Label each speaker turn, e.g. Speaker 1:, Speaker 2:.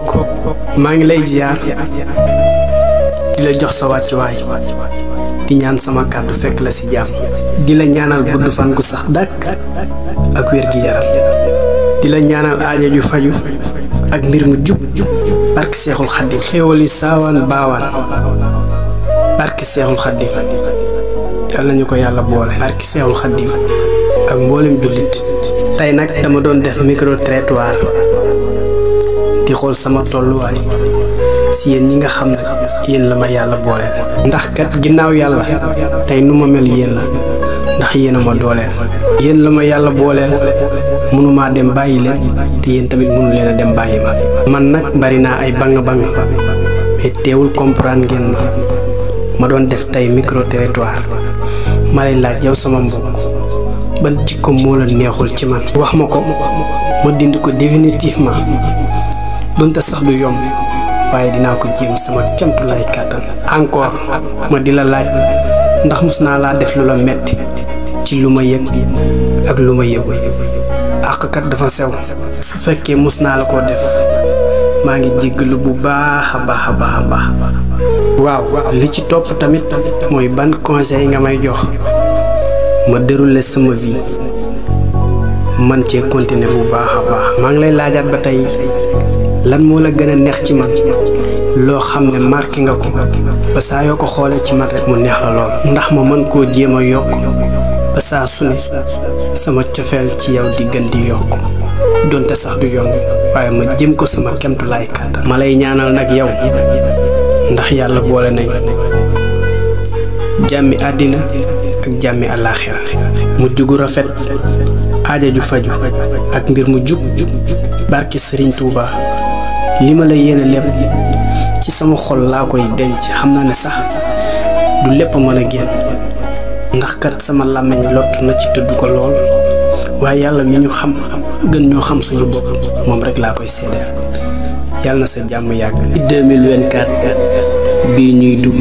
Speaker 1: mbokk maa ngi lay ziar di la jox sa wàccuwaay di ñaan sama kàddu fekk la ci jàmm di la ñaanal gudd fan gu sax dàkk ak wér gi yaram di la ñaanal aajo ju faju ak mbir mu jub barke Seexul Xaddim xéewal yu saawaan baawaan barke Seexul Xaddim yàlla nañu ko yàlla boole barke Seexul Xaddim ak mboolem jullit tey nag dama doon def micro trottoir di xool sama tolluwaay si yéen ñi nga xam ne yéen la ma yàlla boole ndax kat ginnaaw yàlla tey nu ma mel yéen la ndax yéen a ma dooleel yéen la ma yàlla booleel mënumaa dem bàyyi leen te yéen tamit mënu leen a dem bàyyi ma man nag bari naa ay bang mais teewul comprendre ngeen ma doon def tey micro trottoir ma lay laaj yow sama mbokk ban jikko moo la neexul ci man wax ma ko ma dindi ko définitivement donte sax du yomb waaye dinaa ko jéem sama kemtu lay kàttan encore ma di la laaj ndax mus naa laa def lu la metti ci lu ma yëg ak lu ma yëgul àqkat dafa sew su fekkee mus naa la koo def maa ngi jéggalu bu baax a baax waaw li ci topp tamit mooy ban conseil nga may jox ma dérouler sama vie man cee continuer bu baax a baax maa ngi lay laajaat ba tey lan moo la gën a neex ci man loo xam ne marqué nga ko ba saa yoo ko xoolee ci man rek mu neex la lool ndax ma mën koo jéem a yokk ba saa su ne sama cofeel ci yow di gën di yokk donte sax du yomb waaye ma jëm ko sama kemtu laay kàttan ma lay ñaanal nag yow ndax yàlla boole nañ jàmmi àddina ak jàmmi àllaaxira mujj gu rafet aaja ju faju ak mbir mu jub barke Serigne Touba li ma la yéene lépp ci sama xol laa koy denc xam naa ne sax du lépp mën a génn ndax kat sama làmmiñ lott na ci tudd ko lool waaye yàlla mi ñu xam gën ñoo xam suñu bopp moom rek laa koy seedeel yàlla na sa jàmm yàgg 2024 bii ñuy dugg